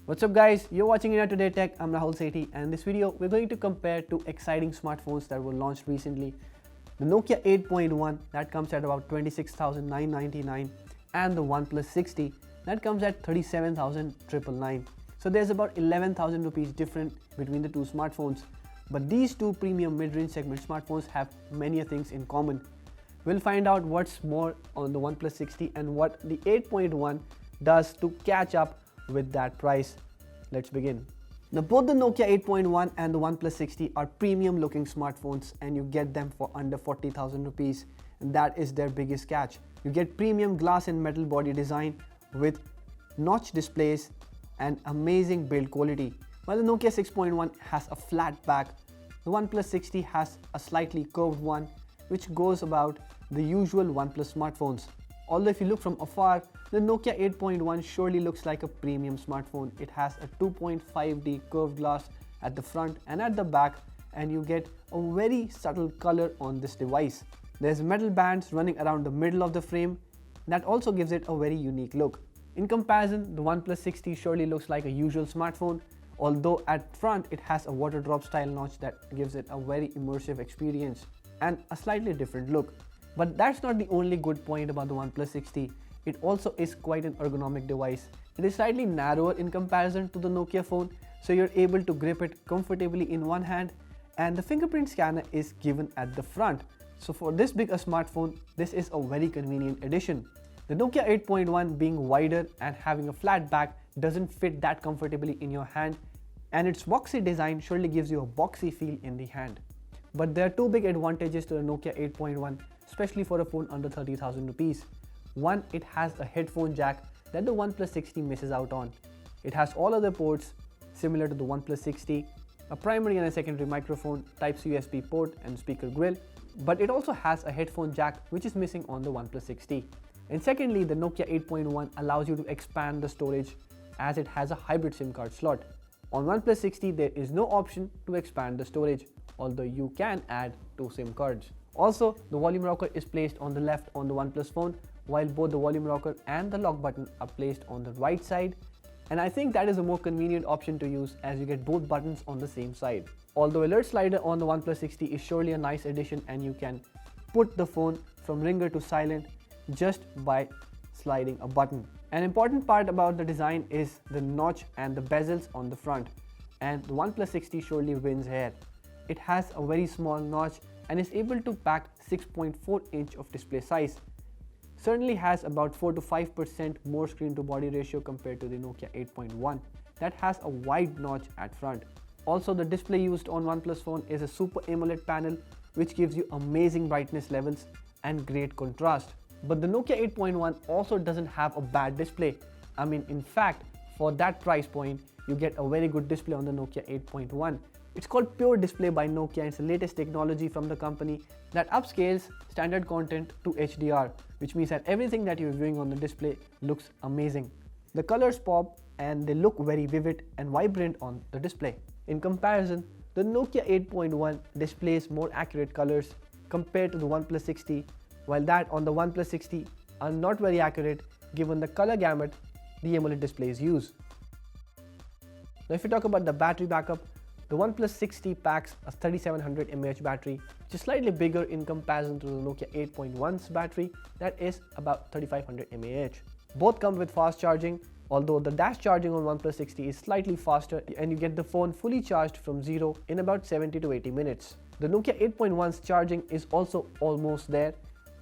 What's up guys, you're watching India Today Tech. I'm Rahul Sethi, and in this video we're going to compare two exciting smartphones that were launched recently. The Nokia 8.1 that comes at about 26,999 and the OnePlus 60 that comes at 37,999. So there's about 11,000 rupees different between the two smartphones. But these two premium mid-range segment smartphones have many things in common. We'll find out what's more on the OnePlus 60 and what the 8.1 does to catch up with that price. Let's begin. Now both the Nokia 8.1 and the OnePlus 60 are premium looking smartphones, and you get them for under 40,000 rupees, and that is their biggest catch. You get premium glass and metal body design with notch displays and amazing build quality. While the Nokia 6.1 has a flat back, the OnePlus 60 has a slightly curved one, which goes about the usual OnePlus smartphones. Although if you look from afar, the Nokia 8.1 surely looks like a premium smartphone. It has a 2.5D curved glass at the front and at the back, and you get a very subtle color on this device. There's metal bands running around the middle of the frame that also gives it a very unique look. In comparison, the OnePlus 60 surely looks like a usual smartphone, although at front it has a water drop style notch that gives it a very immersive experience and a slightly different look. But that's not the only good point about the OnePlus 60. It also is quite an ergonomic device. It is slightly narrower in comparison to the Nokia phone, so you're able to grip it comfortably in one hand, and the fingerprint scanner is given at the front. So for this big a smartphone, this is a very convenient addition. The Nokia 8.1 being wider and having a flat back doesn't fit that comfortably in your hand, and its boxy design surely gives you a boxy feel in the hand. But there are two big advantages to the Nokia 8.1, especially for a phone under 30,000 rupees. One, it has a headphone jack that the OnePlus 60 misses out on. It has all other ports similar to the OnePlus 60, a primary and a secondary microphone, Type-C USB port and speaker grill, but it also has a headphone jack which is missing on the OnePlus 60. And secondly, the Nokia 8.1 allows you to expand the storage as it has a hybrid SIM card slot. On OnePlus 60 there is no option to expand the storage, although you can add 2 SIM cards. Also, the volume rocker is placed on the left on the OnePlus phone, while both the volume rocker and the lock button are placed on the right side, and I think that is a more convenient option to use as you get both buttons on the same side. Although alert slider on the OnePlus 60 is surely a nice addition, and you can put the phone from ringer to silent just by sliding a button. An important part about the design is the notch and the bezels on the front, and the OnePlus 60 surely wins here. It has a very small notch and is able to pack 6.4 inch of display size. Certainly has about 4 to 5% more screen to body ratio compared to the Nokia 8.1 that has a wide notch at front. Also, the display used on OnePlus phone is a Super AMOLED panel which gives you amazing brightness levels and great contrast. But the Nokia 8.1 also doesn't have a bad display. I mean, in fact, for that price point, you get a very good display on the Nokia 8.1. It's called Pure Display by Nokia, and it's the latest technology from the company that upscales standard content to HDR, which means that everything that you're viewing on the display looks amazing. The colors pop and they look very vivid and vibrant on the display. In comparison, the Nokia 8.1 displays more accurate colors compared to the OnePlus 60, while that on the OnePlus 60 are not very accurate given the color gamut the AMOLED displays use. Now if you talk about the battery backup, the OnePlus 60 packs a 3700 mAh battery, which is slightly bigger in comparison to the Nokia 8.1's battery that is about 3500 mAh. Both come with fast charging, although the dash charging on OnePlus 60 is slightly faster, and you get the phone fully charged from zero in about 70 to 80 minutes. The Nokia 8.1's charging is also almost there.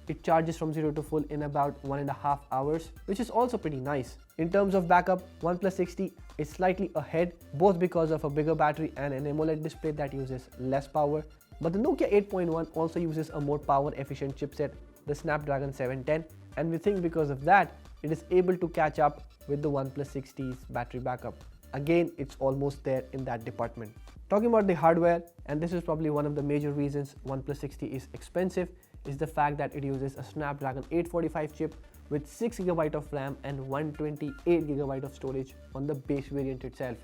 It charges from 0 to full in about 1.5 hours, which is also pretty nice. In terms of backup, OnePlus 60 is slightly ahead, both because of a bigger battery and an AMOLED display that uses less power. But the Nokia 8.1 also uses a more power efficient chipset, the Snapdragon 710, and we think because of that, it is able to catch up with the OnePlus 60's battery backup. Again, it's almost there in that department. Talking about the hardware, and this is probably one of the major reasons OnePlus 60 is expensive, is the fact that it uses a Snapdragon 845 chip with 6GB of RAM and 128GB of storage on the base variant itself.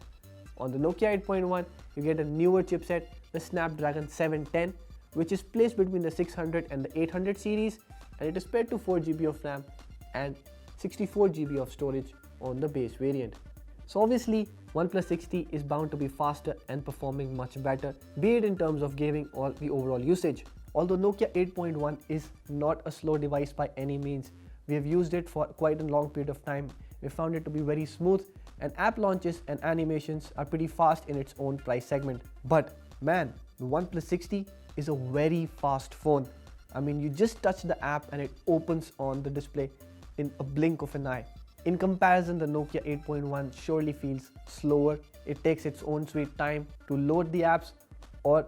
On the Nokia 8.1, you get a newer chipset, the Snapdragon 710, which is placed between the 600 and the 800 series, and it is paired to 4GB of RAM and 64GB of storage on the base variant. So obviously OnePlus 60 is bound to be faster and performing much better, be it in terms of gaming or the overall usage. Although Nokia 8.1 is not a slow device by any means, we have used it for quite a long period of time. We found it to be very smooth, and app launches and animations are pretty fast in its own price segment. But man, the OnePlus 60 is a very fast phone. I mean, you just touch the app and it opens on the display in a blink of an eye. In comparison, the Nokia 8.1 surely feels slower. It takes its own sweet time to load the apps or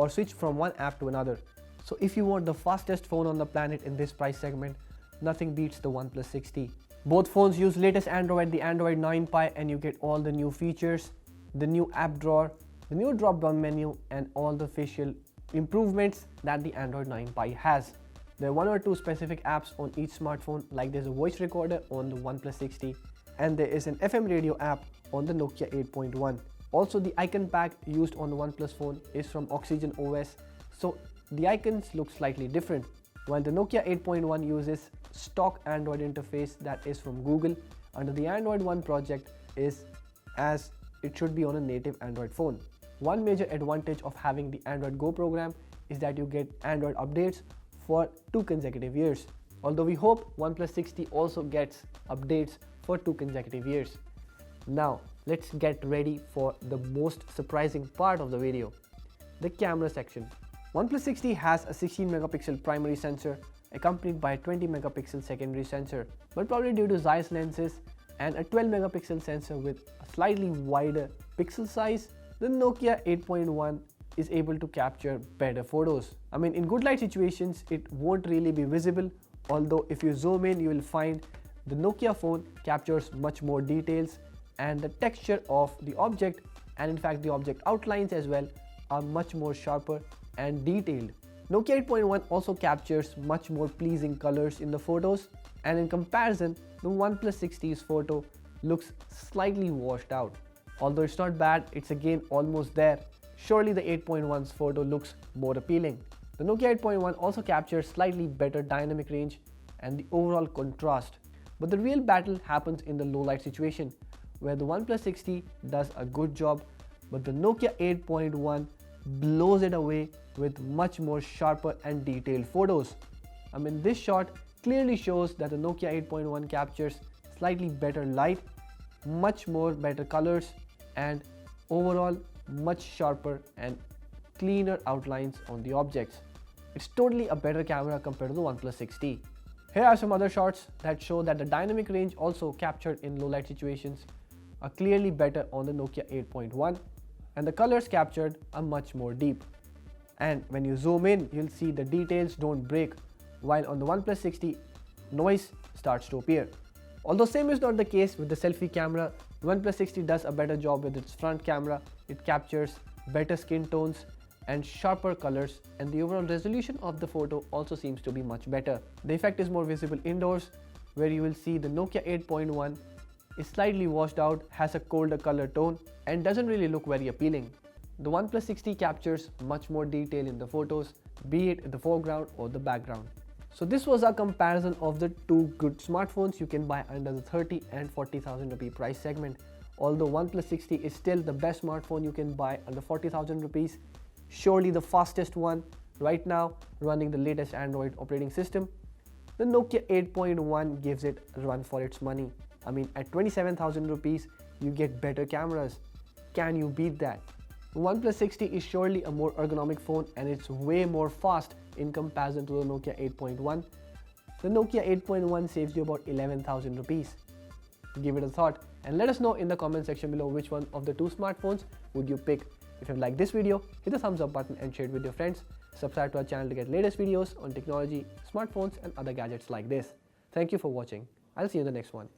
switch from one app to another. So if you want the fastest phone on the planet in this price segment, nothing beats the OnePlus 60. Both phones use latest Android, the Android 9 Pie, and you get all the new features, the new app drawer, the new drop-down menu, and all the facial improvements that the Android 9 Pie has. There are one or two specific apps on each smartphone, like there's a voice recorder on the OnePlus 60 and there is an FM radio app on the Nokia 8.1. Also, the icon pack used on the OnePlus phone is from Oxygen OS, so the icons look slightly different, while the Nokia 8.1 uses stock Android interface that is from Google under the Android One project is as it should be on a native Android phone. One major advantage of having the Android Go program is that you get Android updates for 2 consecutive years. Although we hope OnePlus 60 also gets updates for 2 consecutive years. Now let's get ready for the most surprising part of the video, the camera section. OnePlus 60 has a 16 megapixel primary sensor accompanied by a 20 megapixel secondary sensor, but probably due to Zeiss lenses and a 12 megapixel sensor with a slightly wider pixel size, the Nokia 8.1 is able to capture better photos. I mean, in good light situations, it won't really be visible, although if you zoom in, you will find the Nokia phone captures much more details, and the texture of the object, and in fact the object outlines as well, are much more sharper and detailed. Nokia 8.1 also captures much more pleasing colors in the photos, and in comparison, the OnePlus 60's photo looks slightly washed out. Although it's not bad, it's again almost there. Surely the 8.1's photo looks more appealing. The Nokia 8.1 also captures slightly better dynamic range and the overall contrast. But the real battle happens in the low light situation, where the OnePlus 60 does a good job, but the Nokia 8.1 blows it away with much more sharper and detailed photos. I mean, this shot clearly shows that the Nokia 8.1 captures slightly better light, much more better colors, and overall much sharper and cleaner outlines on the objects. It's totally a better camera compared to the OnePlus 60. Here are some other shots that show that the dynamic range also captured in low light situations are clearly better on the Nokia 8.1, and the colors captured are much more deep. And when you zoom in, you'll see the details don't break, while on the OnePlus 60, noise starts to appear. Although same is not the case with the selfie camera, the OnePlus 60 does a better job with its front camera. It captures better skin tones and sharper colors, and the overall resolution of the photo also seems to be much better. The effect is more visible indoors, where you will see the Nokia 8.1 is slightly washed out, has a colder color tone, and doesn't really look very appealing. The OnePlus 60 captures much more detail in the photos, be it in the foreground or the background. So this was a comparison of the two good smartphones you can buy under the 30 and 40,000 rupee price segment. Although OnePlus 60 is still the best smartphone you can buy under 40,000 rupees, surely the fastest one right now running the latest Android operating system, the Nokia 8.1 gives it a run for its money. I mean, at 27,000 rupees, you get better cameras. Can you beat that? The OnePlus 60 is surely a more ergonomic phone, and it's way more fast in comparison to the Nokia 8.1. The Nokia 8.1 saves you about 11,000 rupees. Give it a thought and let us know in the comment section below which one of the two smartphones would you pick. If you liked this video, hit the thumbs up button and share it with your friends. Subscribe to our channel to get latest videos on technology, smartphones and other gadgets like this. Thank you for watching. I'll see you in the next one.